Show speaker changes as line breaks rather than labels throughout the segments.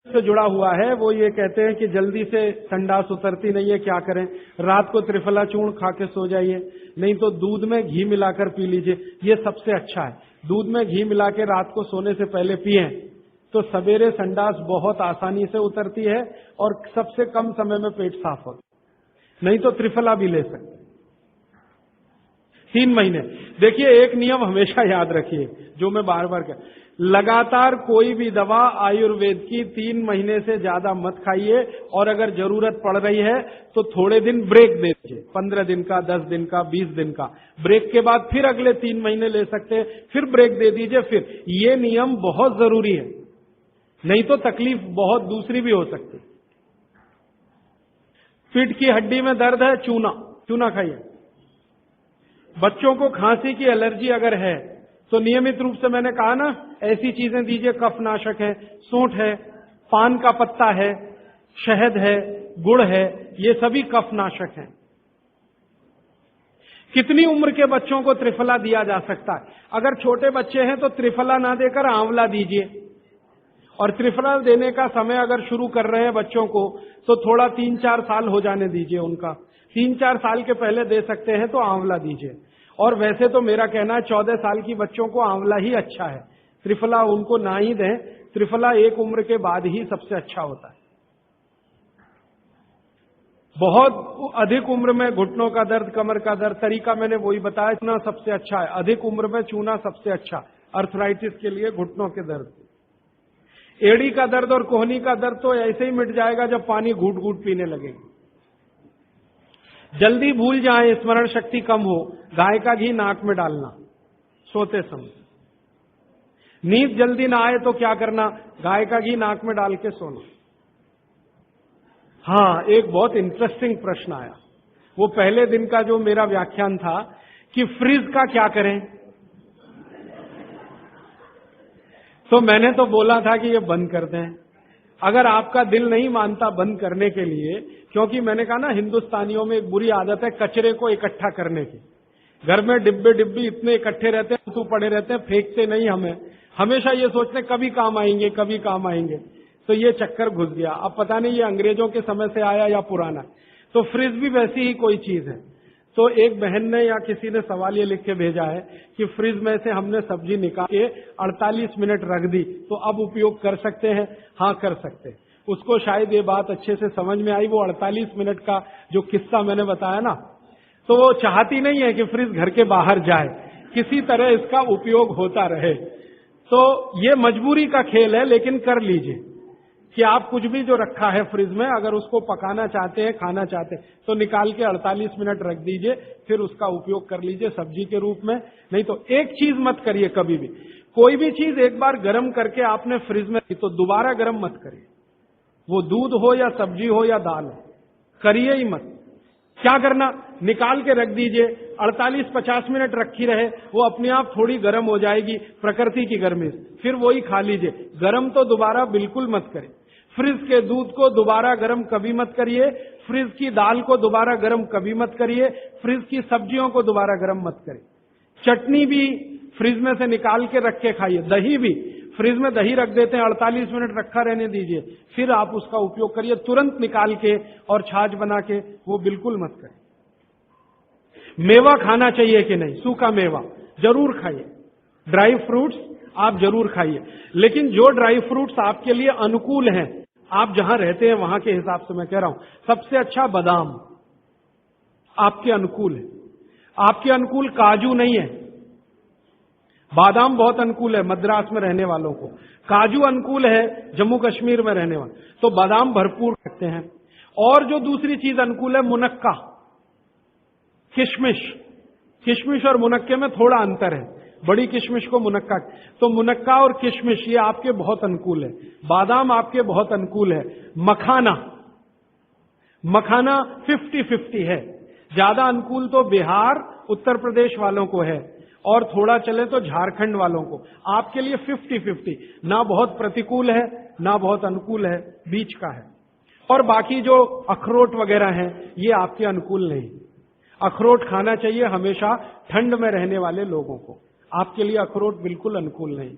से जुड़ा हुआ है, वो ये कहते हैं कि जल्दी से संडास उतरती नहीं है, क्या करें? रात को त्रिफला चूर्ण खा के सो जाइए, नहीं तो दूध में घी मिलाकर पी लीजिए, ये सबसे अच्छा है। दूध में घी मिला के रात को सोने से पहले पिए तो सवेरे संडास बहुत आसानी से उतरती है और सबसे कम समय में पेट साफ होता है। नहीं तो त्रिफला भी ले सकते 3 महीने। देखिए, एक नियम हमेशा याद रखिए जो मैं बार बार कह, लगातार कोई भी दवा आयुर्वेद की 3 महीने से ज्यादा मत खाइए, और अगर जरूरत पड़ रही है तो थोड़े दिन ब्रेक दे दीजिए, 15 दिन का, 10 दिन का, 20 दिन का। ब्रेक के बाद फिर अगले 3 महीने ले सकते हैं, फिर ब्रेक दे दीजिए। फिर ये नियम बहुत जरूरी है, नहीं तो तकलीफ बहुत दूसरी भी हो सकती। पीठ की हड्डी में दर्द है, चूना खाइए। बच्चों को खांसी की एलर्जी अगर है तो नियमित रूप से, मैंने कहा ना, ऐसी चीजें दीजिए, कफनाशक है, सूंठ है, पान का पत्ता है, शहद है, गुड़ है, ये सभी कफनाशक हैं। कितनी उम्र के बच्चों को त्रिफला दिया जा सकता है? अगर छोटे बच्चे हैं तो त्रिफला ना देकर आंवला दीजिए, और त्रिफला देने का समय अगर शुरू कर रहे हैं बच्चों को तो थोड़ा 3-4 साल हो जाने दीजिए उनका। 3-4 साल के पहले दे सकते हैं तो आंवला दीजिए। और वैसे तो मेरा कहना है 14 साल की बच्चों को आंवला ही अच्छा है, त्रिफला उनको ना ही दें। त्रिफला एक उम्र के बाद ही सबसे अच्छा होता है। बहुत अधिक उम्र में घुटनों का दर्द, कमर का दर्द, तरीका मैंने वही बताया, चूना सबसे अच्छा है। अधिक उम्र में चूना सबसे अच्छा, अर्थराइटिस के लिए, घुटनों के दर्द। एड़ी का दर्द और कोहनी का दर्द तो ऐसे ही मिट जाएगा जब पानी घूट घूट पीने लगेगी। जल्दी भूल जाए, स्मरण शक्ति कम हो, गाय का घी नाक में डालना सोते समय। नींद जल्दी ना आए तो क्या करना? गाय का घी नाक में डाल के सोना। हाँ, एक बहुत इंटरेस्टिंग प्रश्न आया, वो पहले दिन का जो मेरा व्याख्यान था कि फ्रिज का क्या करें। तो मैंने तो बोला था कि ये बंद कर दें, अगर आपका दिल नहीं मानता बंद करने के लिए, क्योंकि मैंने कहा ना, हिंदुस्तानियों में एक बुरी आदत है कचरे को इकट्ठा करने की। घर में डिब्बे इतने इकट्ठे रहते हैं, तो पड़े रहते हैं, फेंकते नहीं हमें, हमेशा ये सोचते कभी काम आएंगे, कभी काम आएंगे। तो ये चक्कर घुस गया। अब पता नहीं ये अंग्रेजों के समय से आया या पुराना। तो फ्रिज भी वैसी ही कोई चीज है। तो एक बहन ने या किसी ने सवाल ये लिख के भेजा है कि फ्रिज में से हमने सब्जी निकाल के 48 मिनट रख दी, तो अब उपयोग कर सकते हैं? हाँ, कर सकते हैं। उसको शायद ये बात अच्छे से समझ में आई। वो 48 मिनट का जो किस्सा मैंने बताया ना, तो वो चाहती नहीं है कि फ्रिज घर के बाहर जाए, किसी तरह इसका उपयोग होता रहे। तो ये मजबूरी का खेल है, लेकिन कर लीजिए कि आप कुछ भी जो रखा है फ्रिज में, अगर उसको पकाना चाहते हैं, खाना चाहते हैं, तो निकाल के 48 मिनट रख दीजिए, फिर उसका उपयोग कर लीजिए सब्जी के रूप में। नहीं तो एक चीज मत करिए कभी भी, कोई भी चीज एक बार गर्म करके आपने फ्रिज में तो दोबारा गर्म मत करिए। वो दूध हो या सब्जी हो या दाल हो, करिए ही मत। क्या करना? निकाल के रख दीजिए, 48-50 मिनट रखी रहे, वो अपने आप थोड़ी गर्म हो जाएगी, प्रकृति की गर्मी से, फिर वही खा लीजिए। गर्म तो दोबारा बिल्कुल मत करें। फ्रिज के दूध को दोबारा गर्म कभी मत करिए, फ्रिज की दाल को दोबारा गर्म कभी मत करिए, फ्रिज की सब्जियों को दोबारा गर्म मत करिए। चटनी भी फ्रिज में से निकाल के रख के खाइए। दही भी फ्रिज में दही रख देते हैं, 48 मिनट रखा रहने दीजिए, फिर आप उसका उपयोग करिए, तुरंत निकाल के और छाछ बना के, वो बिल्कुल मत करें। मेवा खाना चाहिए कि नहीं? सूखा मेवा जरूर खाइए, ड्राई फ्रूट्स आप जरूर खाइए, लेकिन जो ड्राई फ्रूट्स आपके लिए अनुकूल हैं, आप जहां रहते हैं वहां के हिसाब से मैं कह रहा हूं, सबसे अच्छा बादाम आपके अनुकूल है। आपके अनुकूल काजू नहीं है। बादाम बहुत अनुकूल है मद्रास में रहने वालों को, काजू अनुकूल है जम्मू कश्मीर में रहने वाले, तो बादाम भरपूर रखते हैं। और जो दूसरी चीज अनुकूल है, मुनक्का, किशमिश। किशमिश और मुनक्के में थोड़ा अंतर है, बड़ी किशमिश को मुनक्का, तो मुनक्का और किशमिश ये आपके बहुत अनुकूल है। बादाम आपके बहुत अनुकूल है। मखाना 50-50 है। ज्यादा अनुकूल तो बिहार, उत्तर प्रदेश वालों को है, और थोड़ा चले तो झारखंड वालों को। आपके लिए 50-50, ना बहुत प्रतिकूल है ना बहुत अनुकूल है, बीच का है। और बाकी जो अखरोट वगैरह हैं, ये आपके अनुकूल नहीं। अखरोट खाना चाहिए हमेशा ठंड में रहने वाले लोगों को, आपके लिए अखरोट बिल्कुल अनुकूल नहीं।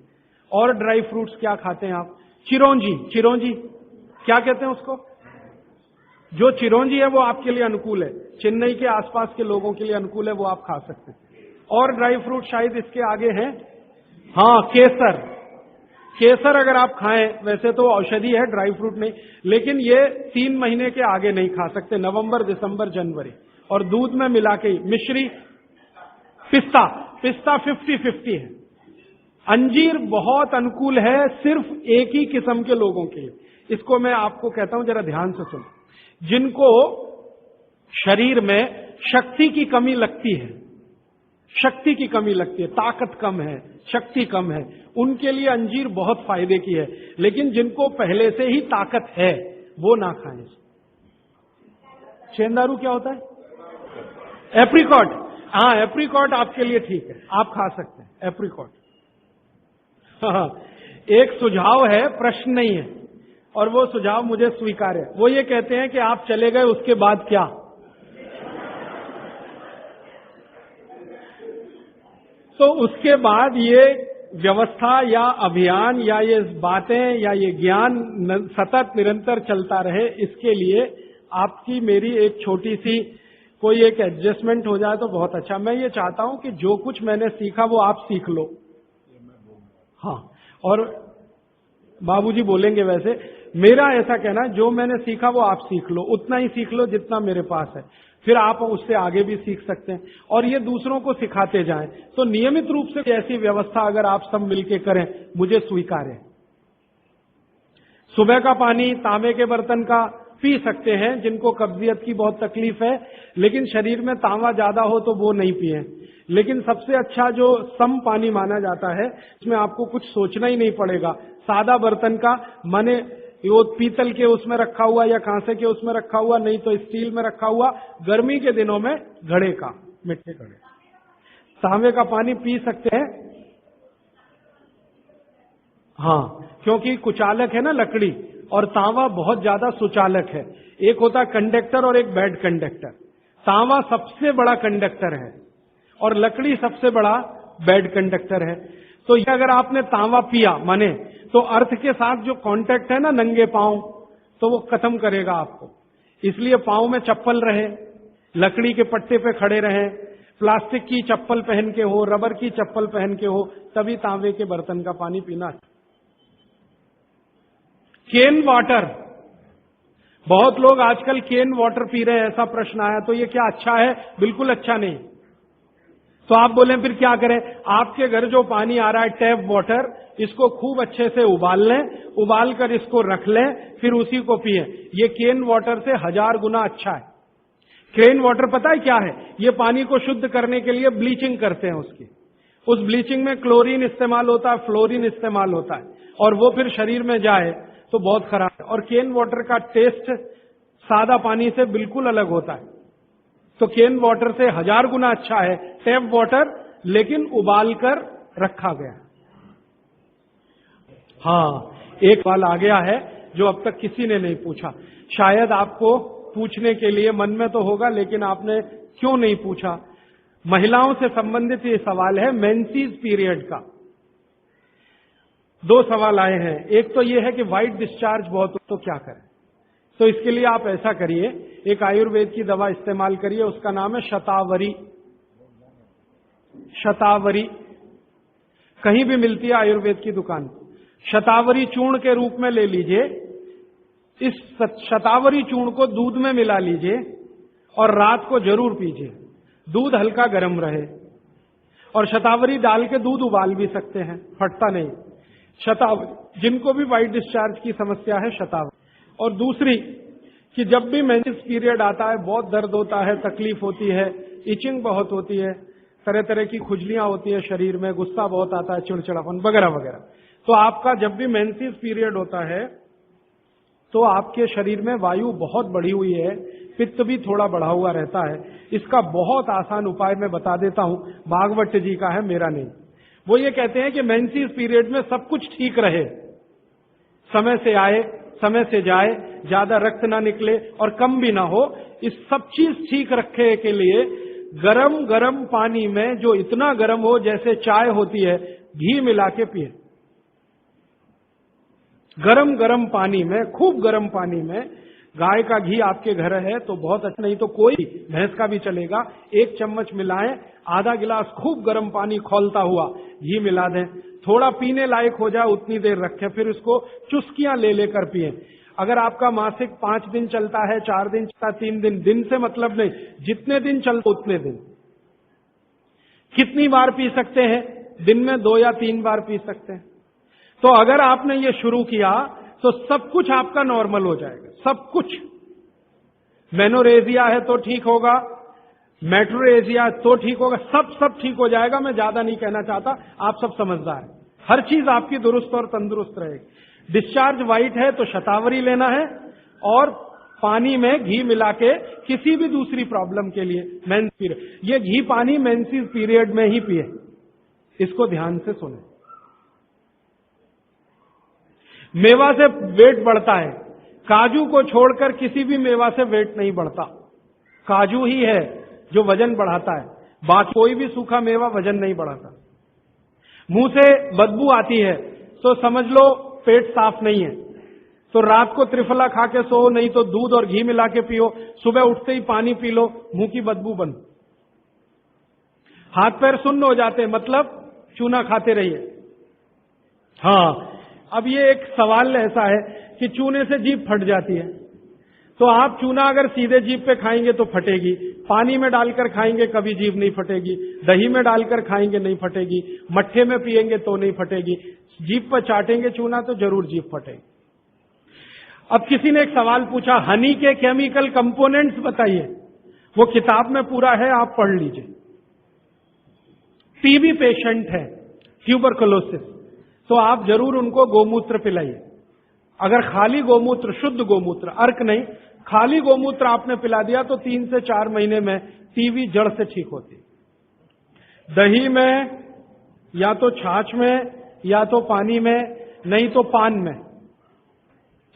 और ड्राई फ्रूट्स क्या खाते हैं आप? चिरौंजी क्या कहते हैं उसको? जो चिरौंजी है वो आपके लिए अनुकूल है, चेन्नई के आसपास के लोगों के लिए अनुकूल है, वो आप खा सकते हैं। और ड्राई फ्रूट शायद इसके आगे हैं, हाँ केसर। केसर अगर आप खाएं, वैसे तो औषधि है, ड्राई फ्रूट नहीं, लेकिन ये 3 महीने के आगे नहीं खा सकते, नवंबर, दिसंबर, जनवरी। और दूध में मिला के मिश्री। पिस्ता 50-50 है। अंजीर बहुत अनुकूल है सिर्फ एक ही किस्म के लोगों के लिए। इसको मैं आपको कहता हूं, जरा ध्यान से सुनो। जिनको शरीर में शक्ति की कमी लगती है, शक्ति की कमी लगती है, ताकत कम है, शक्ति कम है, उनके लिए अंजीर बहुत फायदे की है। लेकिन जिनको पहले से ही ताकत है वो ना खाएं। सेंधारू क्या होता है? एप्रिकॉट। हाँ, एप्रिकॉट आपके लिए ठीक है, आप खा सकते हैं एप्रिकॉट। हाँ, एक सुझाव है, प्रश्न नहीं है, और वो सुझाव मुझे स्वीकार है। वो ये कहते हैं कि आप चले गए उसके बाद क्या? तो उसके बाद ये व्यवस्था या अभियान या ये बातें या ये ज्ञान सतत निरंतर चलता रहे, इसके लिए आपकी मेरी एक छोटी सी कोई एक एडजस्टमेंट हो जाए तो बहुत अच्छा। मैं ये चाहता हूं कि जो कुछ मैंने सीखा वो आप सीख लो। हाँ, और बाबूजी बोलेंगे वैसे, मेरा ऐसा कहना, जो मैंने सीखा वो आप सीख लो, उतना ही सीख लो जितना मेरे पास है, फिर आप उससे आगे भी सीख सकते हैं और ये दूसरों को सिखाते जाएं। तो नियमित रूप से ऐसी व्यवस्था अगर आप सब मिलकर करें, मुझे स्वीकार है। सुबह का पानी तांबे के बर्तन का पी सकते हैं जिनको कब्जियत की बहुत तकलीफ है, लेकिन शरीर में तांबा ज्यादा हो तो वो नहीं पिए। लेकिन सबसे अच्छा जो सम पानी माना जाता है, इसमें आपको कुछ सोचना ही नहीं पड़ेगा, सादा बर्तन का, माने वो पीतल के उसमें रखा हुआ या कांसे के उसमें रखा हुआ, नहीं तो स्टील में रखा हुआ, गर्मी के दिनों में घड़े का, मिट्टी घड़े, तांबे का पानी पी सकते हैं। हाँ, क्योंकि कुचालक है ना लकड़ी, और तांबा बहुत ज्यादा सुचालक है। एक होता है कंडक्टर और एक बैड कंडक्टर। तांबा सबसे बड़ा कंडक्टर है और लकड़ी सबसे बड़ा बैड कंडक्टर है। तो ये अगर आपने तांबा पिया माने, तो अर्थ के साथ जो कांटेक्ट है ना नंगे पांव, तो वो खत्म करेगा आपको। इसलिए पांव में चप्पल रहे, लकड़ी के पट्टे पे खड़े रहे, प्लास्टिक की चप्पल पहन के हो, रबर की चप्पल पहन के हो, तभी तांबे के बर्तन का पानी पीना। केन वाटर, बहुत लोग आजकल केन वाटर पी रहे हैं, ऐसा प्रश्न आया, तो ये क्या अच्छा है? बिल्कुल अच्छा नहीं। तो आप बोले फिर क्या करें? आपके घर जो पानी आ रहा है टैप वाटर, इसको खूब अच्छे से उबाल लें, उबाल कर इसको रख लें, फिर उसी को पिए। ये केन वाटर से 1000 गुना अच्छा है। केन वाटर पता है क्या है? ये पानी को शुद्ध करने के लिए ब्लीचिंग करते हैं उसकी। उस ब्लीचिंग में क्लोरीन इस्तेमाल होता है, फ्लोरीन इस्तेमाल होता है, और वो फिर शरीर में जाए तो बहुत खराब है। और केन वाटर का टेस्ट सादा पानी से बिल्कुल अलग होता है। तो केन वाटर से 1000 गुना अच्छा है टैप वाटर, लेकिन उबाल कर रखा गया। हाँ, एक सवाल आ गया है जो अब तक किसी ने नहीं पूछा, शायद आपको पूछने के लिए मन में तो होगा, लेकिन आपने क्यों नहीं पूछा। महिलाओं से संबंधित ये सवाल है, मेंसेस पीरियड का। 2 सवाल आए हैं। एक तो ये है कि व्हाइट डिस्चार्ज बहुत हो तो क्या करें। तो इसके लिए आप ऐसा करिए, एक आयुर्वेद की दवा इस्तेमाल करिए, उसका नाम है शतावरी। शतावरी कहीं भी मिलती है आयुर्वेद की दुकान। शतावरी चूर्ण के रूप में ले लीजिए। इस शतावरी चूर्ण को दूध में मिला लीजिए और रात को जरूर पीजिए। दूध हल्का गर्म रहे, और शतावरी डाल के दूध उबाल भी सकते हैं, फटता नहीं। शतावरी, जिनको भी व्हाइट डिस्चार्ज की समस्या है, शतावरी। और दूसरी कि जब भी मेंसेस पीरियड आता है बहुत दर्द होता है, तकलीफ होती है, इचिंग बहुत होती है, तरह तरह की खुजलियां होती है शरीर में, गुस्सा बहुत आता है, चिड़चिड़ापन वगैरह वगैरह। तो आपका जब भी मेंसेस पीरियड होता है तो आपके शरीर में वायु बहुत बढ़ी हुई है, पित्त भी थोड़ा बढ़ा हुआ रहता है। इसका बहुत आसान उपाय मैं बता देता हूं, भागवत जी का है, मेरा नहीं। वो ये कहते हैं कि मेंसेस पीरियड में सब कुछ ठीक रहे, समय से आए, समय से जाए, ज्यादा रक्त ना निकले और कम भी ना हो, इस सब चीज ठीक रखने के लिए गरम गरम पानी में, जो इतना गरम हो जैसे चाय होती है, घी मिला के पिए। गरम गरम पानी में, खूब गरम पानी में, गाय का घी आपके घर है तो बहुत अच्छा, नहीं तो कोई भैंस का भी चलेगा, 1 चम्मच मिलाएं, आधा गिलास खूब गर्म पानी खौलता हुआ घी मिला दें, थोड़ा पीने लायक हो जाए उतनी देर रखें, फिर उसको चुस्कियां ले लेकर पिए। अगर आपका मासिक 5 दिन चलता है, 4 दिन चलता, 3 दिन से मतलब नहीं, जितने दिन चलता उतने दिन। कितनी बार पी सकते हैं? दिन में 2 या 3 बार पी सकते हैं। तो अगर आपने ये शुरू किया तो सब कुछ आपका नॉर्मल हो जाएगा, सब कुछ। मेनोरेजिया है तो ठीक होगा, मेट्रोरेजिया तो ठीक होगा, सब ठीक हो जाएगा। मैं ज्यादा नहीं कहना चाहता, आप सब समझदार हैं। हर चीज आपकी दुरुस्त और तंदुरुस्त रहेगी। डिस्चार्ज वाइट है तो शतावरी लेना है, और पानी में घी मिला के किसी भी दूसरी प्रॉब्लम के लिए, मेंस पीरियड, ये घी पानी मेंसेस पीरियड में ही पिए, इसको ध्यान से सुने। मेवा से वेट बढ़ता है, काजू को छोड़कर किसी भी मेवा से वेट नहीं बढ़ता, काजू ही है जो वजन बढ़ाता है, बाकी कोई भी सूखा मेवा वजन नहीं बढ़ाता। मुंह से बदबू आती है तो समझ लो पेट साफ नहीं है, तो रात को त्रिफला खा के सो, नहीं तो दूध और घी मिला के पियो, सुबह उठते ही पानी पी लो, मुंह की बदबू बंद। हाथ पैर सुन्न हो जाते, मतलब चूना खाते रहिए। हाँ, अब ये एक सवाल ऐसा है कि चूने से जीभ फट जाती है, तो आप चूना अगर सीधे जीभ पे खाएंगे तो फटेगी, पानी में डालकर खाएंगे कभी जीभ नहीं फटेगी, दही में डालकर खाएंगे नहीं फटेगी, मट्ठे में पिएंगे तो नहीं फटेगी, जीभ पर चाटेंगे चूना तो जरूर जीभ फटेगी। अब किसी ने एक सवाल पूछा, हनी के केमिकल कंपोनेंट्स बताइए। वो किताब में पूरा है, आप पढ़ लीजिए। टीबी पेशेंट है, ट्यूबरकुलोसिस, तो आप जरूर उनको गोमूत्र पिलाइए। अगर खाली गोमूत्र, शुद्ध गोमूत्र, अर्क नहीं, खाली गोमूत्र आपने पिला दिया तो 3 से 4 महीने में टीबी जड़ से ठीक होती। दही में, या तो छाछ में, या तो पानी में, नहीं तो पान में।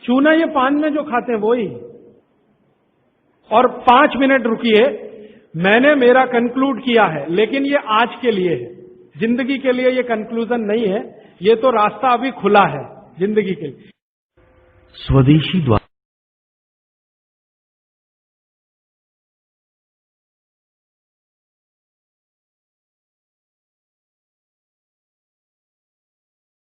चूना ये पान में जो खाते हैं वो ही। और 5 मिनट रुकिए, मैंने मेरा कंक्लूड किया है, लेकिन ये आज के लिए है, जिंदगी के लिए ये कंक्लूजन नहीं है, ये तो रास्ता अभी खुला है जिंदगी के लिए।
स्वदेशी द्वारा